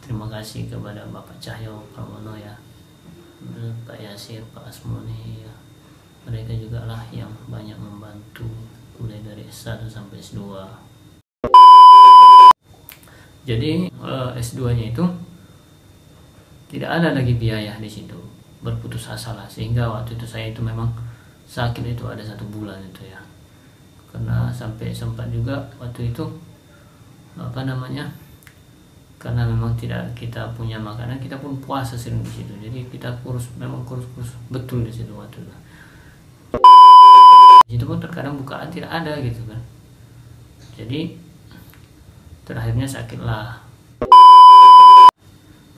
Terima kasih kepada Bapak Cahyo Pramono ya, Pak Yasir, Pak Asmoni ya. Mereka juga lah yang banyak membantu mulai dari S1 sampai S2. Jadi S2-nya itu tidak ada lagi biaya di situ, berputus asa lah. Sehingga waktu itu saya itu memang sakit itu ada 1 bulan itu ya, karena sampai sempat juga waktu itu karena memang tidak kita punya makanan, kita pun puasa sering di situ. Jadi kita kurus betul di situ waktu itu. Di situ pun terkadang bukaan tidak ada gitu kan. Jadi terakhirnya sakitlah.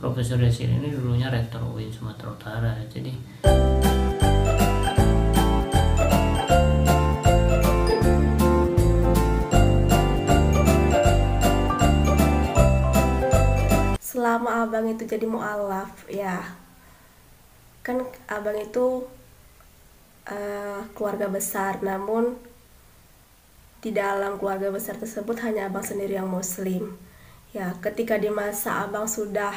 Profesor Yasin ini dulunya rektor UIN Sumatera Utara. Jadi selama abang itu jadi mu'alaf ya, kan abang itu keluarga besar, namun di dalam keluarga besar tersebut hanya abang sendiri yang muslim ya. Ketika di masa abang sudah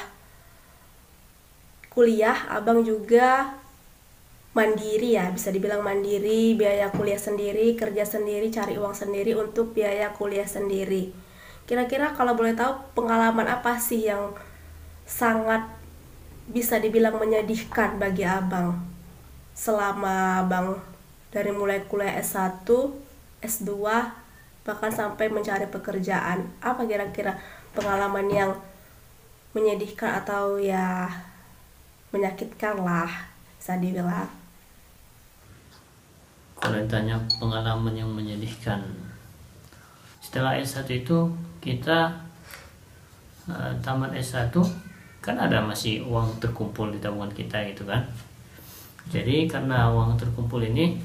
kuliah, abang juga mandiri ya, bisa dibilang mandiri, biaya kuliah sendiri, kerja sendiri, cari uang sendiri untuk biaya kuliah sendiri. Kira-kira kalau boleh tahu, pengalaman apa sih yang sangat bisa dibilang menyedihkan bagi abang selama abang dari mulai kuliah S1, S2, bahkan sampai mencari pekerjaan? Apa kira-kira pengalaman yang menyedihkan atau ya menyakitkan lah, bisa dibilang? kalau ditanya pengalaman yang menyedihkan, setelah S1 itu kita tamat S1 kan ada masih uang terkumpul di tabungan kita gitu kan. Jadi karena uang terkumpul ini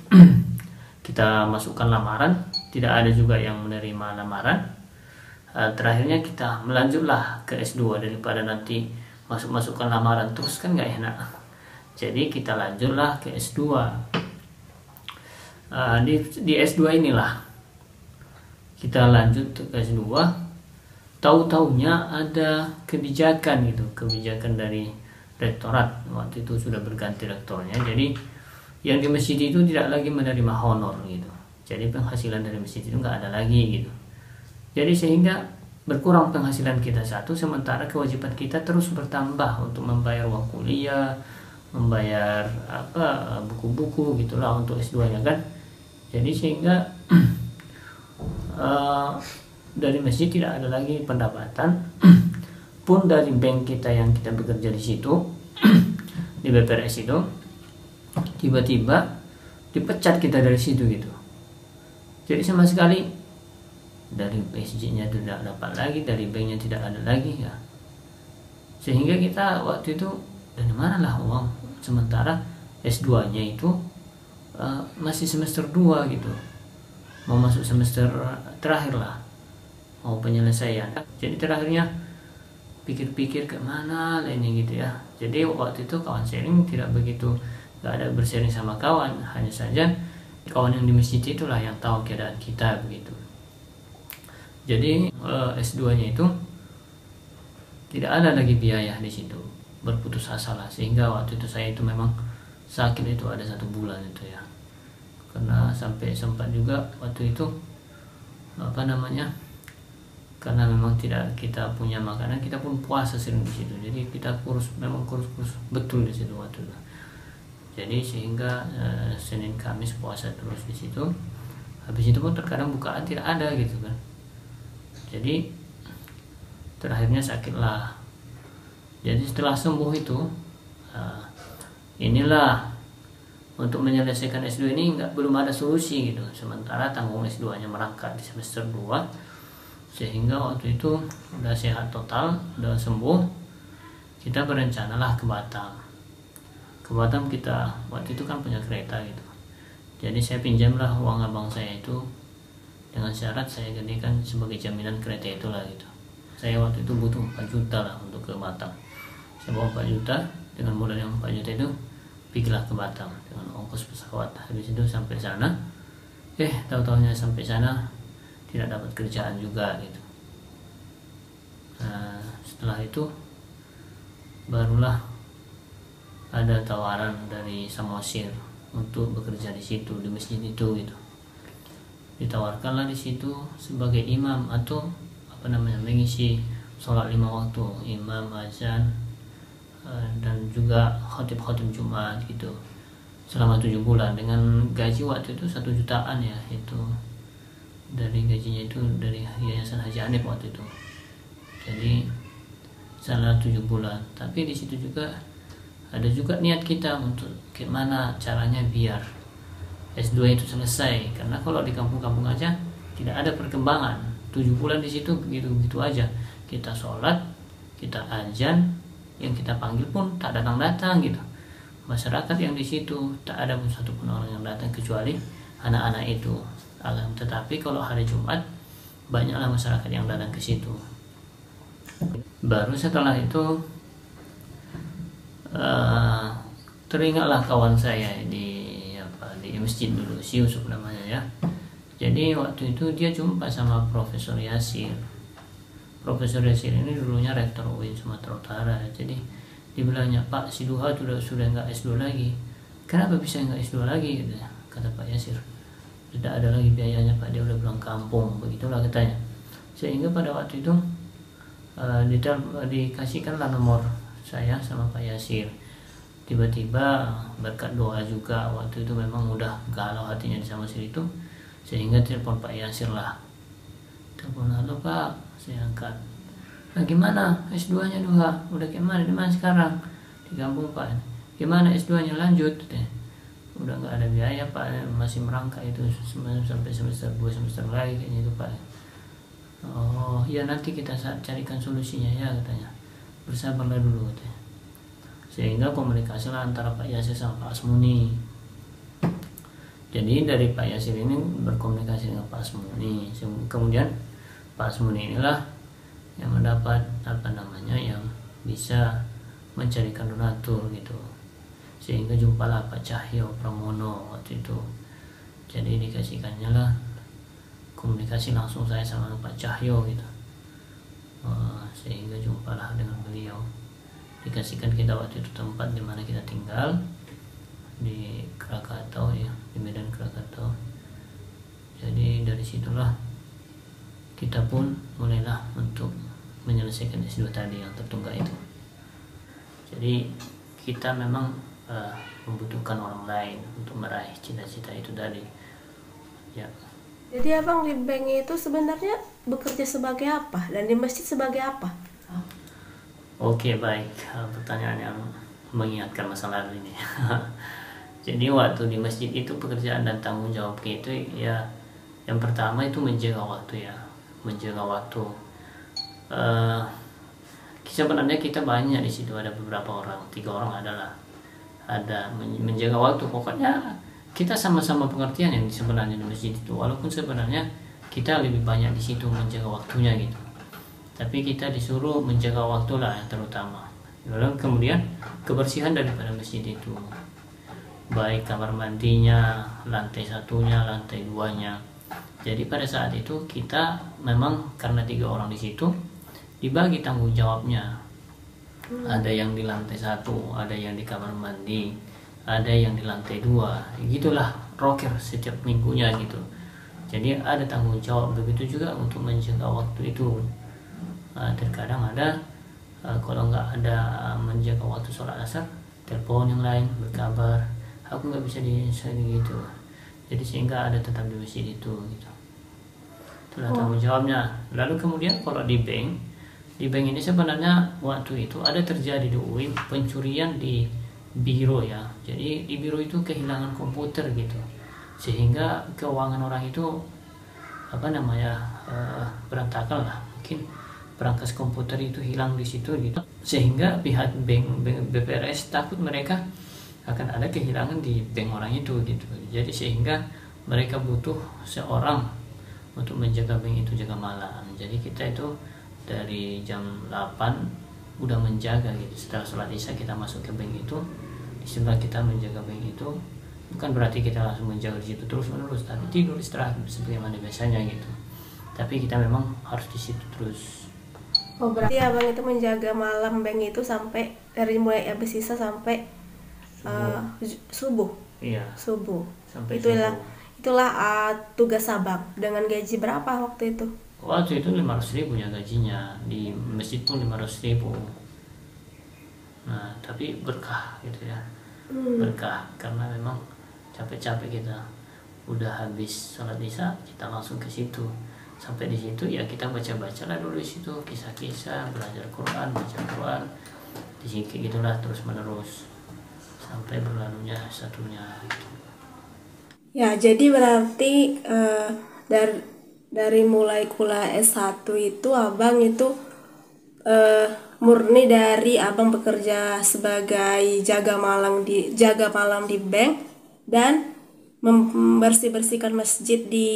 kita masukkan lamaran, tidak ada juga yang menerima lamaran. Terakhirnya kita melanjutlah ke S2 daripada nanti masukkan lamaran terus kan nggak enak. Jadi kita lanjutlah ke S2. Di S2 inilah kita lanjut ke S2. Tahu-taunya ada kebijakan dari rektorat. Waktu itu sudah berganti rektornya, jadi yang di masjid itu tidak lagi menerima honor gitu. Jadi penghasilan dari masjid itu nggak ada lagi gitu. Jadi sehingga berkurang penghasilan kita satu, sementara kewajiban kita terus bertambah untuk membayar uang kuliah, membayar buku-buku gitulah untuk S2-nya kan. Jadi sehingga dari masjid tidak ada lagi pendapatan. Pun dari bank kita yang kita bekerja di situ di BPRS itu, tiba-tiba dipecat kita dari situ gitu. Jadi sama sekali dari PSG-nya tidak dapat lagi, dari banknya tidak ada lagi ya. Sehingga kita waktu itu dari mana lah uang, sementara S2-nya itu masih semester 2 gitu, mau masuk semester terakhir lah, mau penyelesaian. Jadi terakhirnya pikir-pikir ke mana lah ini gitu ya. Jadi waktu itu kawan sharing tidak begitu, nggak ada bersharing sama kawan, hanya saja kawan yang di masjid itulah yang tahu keadaan kita begitu. Jadi S2-nya itu tidak ada lagi biaya di situ, berputus asa lah. Sehingga waktu itu saya itu memang sakit itu ada 1 bulan itu ya, karena sampai sempat juga waktu itu karena memang tidak kita punya makanan, kita pun puasa sering di situ. Jadi kita kurus betul di situ waktu itu. Jadi sehingga Senin Kamis puasa terus di situ. Habis itu pun terkadang bukaan tidak ada gitu kan. Jadi terakhirnya sakitlah. Jadi setelah sembuh itu inilah untuk menyelesaikan S2 ini belum ada solusi gitu. Sementara tanggung S2-nya merangkak di semester 2. Sehingga waktu itu udah sehat total, udah sembuh, kita berencanalah ke Batam. Ke Batam kita waktu itu kan punya kereta gitu. Jadi saya pinjamlah uang abang saya itu, dengan syarat saya gantikan sebagai jaminan kereta itulah gitu. Saya waktu itu butuh 4 juta lah untuk ke Batam. Saya bawa 4 juta, dengan modal yang 4 juta itu pergilah ke Batam dengan ongkos pesawat. Habis itu sampai sana, tahu-tahunya sampai sana tidak dapat kerjaan juga gitu. Setelah itu barulah ada tawaran dari Samosir untuk bekerja di situ, di masjid itu gitu. Ditawarkanlah di situ sebagai imam atau mengisi sholat 5 waktu, imam, azan, dan juga khotib Jumat gitu, selama 7 bulan dengan gaji waktu itu 1 jutaan ya, itu dari gajinya itu dari Yayasan Haji Hanif waktu itu. Jadi selama 7 bulan. Tapi di situ juga ada juga niat kita untuk gimana caranya biar S2 itu selesai, karena kalau di kampung-kampung aja tidak ada perkembangan. 7 bulan di situ begitu aja, kita sholat, kita azan, yang kita panggil pun tak datang gitu. Masyarakat yang di situ tak ada pun satupun orang yang datang kecuali anak-anak itu. Tetapi kalau hari Jumat banyaklah masyarakat yang datang ke situ. Baru setelah itu teringatlah kawan saya di masjid dulu, si Yusuf namanya ya. Jadi waktu itu dia jumpa sama Profesor Yasir. Profesor Yasir ini dulunya rektor UIN Sumatera Utara. Jadi dibilangnya, Pak, si Duha sudah nggak S2 lagi. Kenapa bisa nggak S2 lagi? Kata Pak Yasir, tidak ada lagi biayanya Pak, dia udah pulang kampung, begitulah katanya. Sehingga pada waktu itu dikasihkanlah nomor saya sama Pak Yasir. Tiba-tiba berkat doa juga, waktu itu memang udah galau hatinya di Samosir itu, sehingga telepon Pak Yasir lah. Telepon, halo Pak, saya angkat. Nah gimana S2 nya Duha? Udah gimana, di mana sekarang? Di kampung Pak. Gimana S2 nya lanjut? Udah nggak ada biaya Pak, masih merangkak itu sampai semester 2 semester lagi kayaknya itu Pak. Oh ya, nanti kita carikan solusinya ya katanya, bersabarlah dulu katanya. Sehingga komunikasi lah antara Pak Yasir sama Pak Asmuni. Jadi dari Pak Yasir ini berkomunikasi dengan Pak Asmuni, kemudian Pak Asmuni inilah yang mendapat yang bisa mencarikan donatur gitu. Sehingga jumpalah Pak Cahyo Pramono waktu itu. Jadi dikasihkannya lah komunikasi langsung saya sama Pak Cahyo gitu. Sehingga jumpalah dengan beliau. Dikasihkan kita waktu itu tempat di mana kita tinggal di Krakatau ya, di Medan Krakatau. Jadi dari situlah kita pun mulailah untuk menyelesaikan S2 tadi yang tertunggak itu. Jadi kita memang membutuhkan orang lain untuk meraih cita-cita itu tadi ya. Jadi abang di bank itu sebenarnya bekerja sebagai apa dan di masjid sebagai apa? Oke, baik, pertanyaan yang mengingatkan masa lalu ini. Jadi waktu di masjid itu pekerjaan dan tanggung jawab itu ya, yang pertama itu menjaga waktu ya, menjaga waktu. Sebenarnya kita banyak di situ, ada beberapa orang, 3 orang ada menjaga waktu. Pokoknya kita sama-sama pengertian yang sebenarnya di masjid itu, walaupun sebenarnya kita lebih banyak di situ menjaga waktunya gitu. Tapi kita disuruh menjaga waktu lah yang terutama. Lalu kemudian kebersihan daripada masjid itu, baik kamar mandinya, lantai 1-nya, lantai 2-nya. Jadi pada saat itu kita memang karena 3 orang di situ dibagi tanggung jawabnya. Ada yang di lantai 1, ada yang di kamar mandi, ada yang di lantai 2. Gitulah roker setiap minggunya gitu. Jadi ada tanggung jawab, begitu juga untuk menjaga waktu itu. Terkadang ada kalau nggak ada menjaga waktu sholat asar, telepon yang lain berkabar, aku nggak bisa di sini gitu. Jadi sehingga ada tetap di masjid itu gitu. Itulah tanggung jawabnya. Lalu kemudian kalau di bank ini sebenarnya waktu itu ada terjadi di UIN pencurian di biro ya. Jadi di biro itu kehilangan komputer gitu, sehingga keuangan orang itu berantakan lah, mungkin perangkas komputer itu hilang di situ gitu, sehingga pihak bank BPRS takut mereka akan ada kehilangan di bank orang itu gitu. Jadi sehingga mereka butuh seorang untuk menjaga bank itu, jaga malam. Jadi kita itu dari jam 8 udah menjaga gitu. Setelah sholat isya kita masuk ke bank itu, di sebelah kita menjaga bank itu. Bukan berarti kita langsung menjaga di situ terus menerus, tapi tidur istirahat sebagaimana biasanya gitu. Tapi kita memang harus di situ terus. Oh berarti abang itu menjaga malam bank itu sampai dari mulai habis sisa sampai subuh. Iya, Subuh. sampai Itulah subuh. itulah tugas abang. Dengan gaji berapa waktu itu? Waktu itu 500.000 ya gajinya, di masjid pun 500.000. Nah tapi berkah gitu ya, berkah karena memang capek-capek kita udah habis sholat isya kita langsung ke situ. Sampai di situ ya kita baca-baca lah dulu di situ, kisah-kisah, belajar Quran, baca Quran di sini gitulah terus menerus sampai berlalunya satunya gitu. Ya, jadi berarti dari mulai kuliah S1 itu abang itu murni dari abang bekerja sebagai jaga malam di bank dan membersih-bersihkan masjid di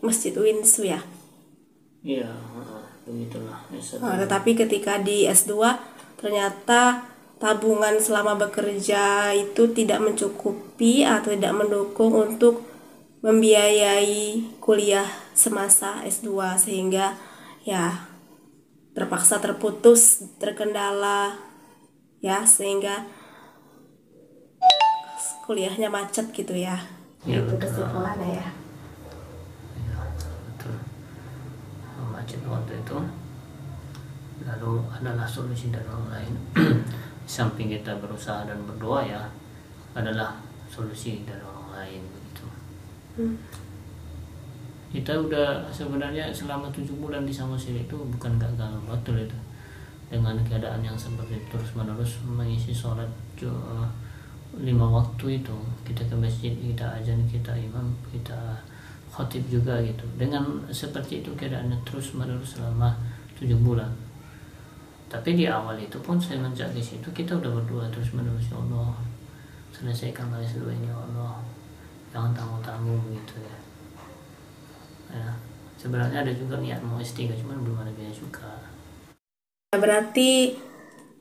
Masjid Winsu ya. Iya, begitulah S1. Tetapi ketika di S2 ternyata tabungan selama bekerja itu tidak mencukupi atau tidak mendukung untuk membiayai kuliah semasa S2 sehingga ya terpaksa terkendala ya sehingga kuliahnya macet gitu ya. Iya, Itu betul. kesimpulannya ya. Ya, betul. Macet waktu itu. Lalu adalah solusi dari orang lain. Di samping kita berusaha dan berdoa ya, adalah solusi dari orang lain gitu. Kita udah sebenarnya selama 7 bulan di Samosir itu bukan gagal, betul itu. Dengan keadaan yang seperti terus menerus mengisi sholat 5 waktu itu, kita ke masjid, kita azan, kita imam, kita khotib juga gitu. Dengan seperti itu keadaannya terus menerus selama 7 bulan. Tapi di awal itu pun semenjak di situ kita udah berdoa terus menerus, ya Allah selesaikanlah S2 ini ya Allah, jangan tanggung-tanggung gitu ya. Ya, sebenarnya ada juga niat mau S3 cuman belum ada biaya juga. Berarti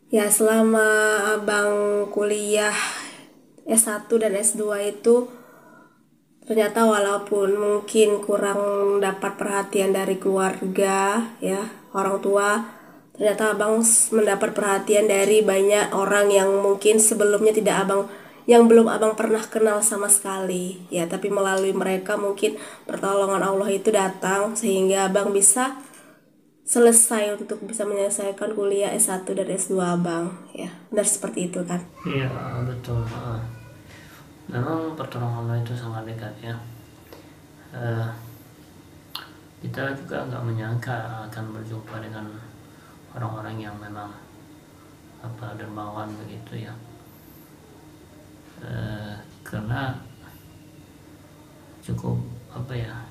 ya selama abang kuliah S1 dan S2 itu ternyata walaupun mungkin kurang dapat perhatian dari keluarga ya, orang tua, ternyata abang mendapat perhatian dari banyak orang yang mungkin sebelumnya yang belum abang pernah kenal sama sekali ya, tapi melalui mereka mungkin pertolongan Allah itu datang sehingga abang bisa selesai untuk bisa menyelesaikan kuliah S1 dan S2 abang ya. Benar seperti itu kan? Iya betul. Memang pertolongan Allah itu sangat dekat ya. Kita juga nggak menyangka akan berjumpa dengan orang-orang yang memang dermawan begitu ya. Karena cukup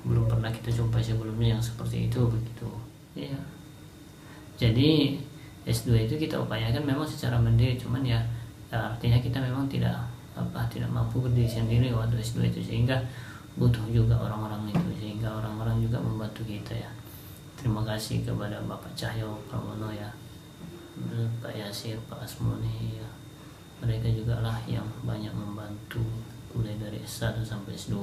belum pernah kita jumpa sebelumnya yang seperti itu begitu ya. Jadi S2 itu kita upayakan memang secara mandiri, cuman ya artinya kita memang tidak mampu berdiri sendiri waktu S2 itu, sehingga butuh juga orang-orang itu, sehingga orang-orang juga membantu kita ya. Terima kasih kepada Bapak Cahyo Pramono ya, Pak Yasir, Pak Asmoni ya. Mereka juga lah yang banyak membantu mulai dari S1 sampai S2.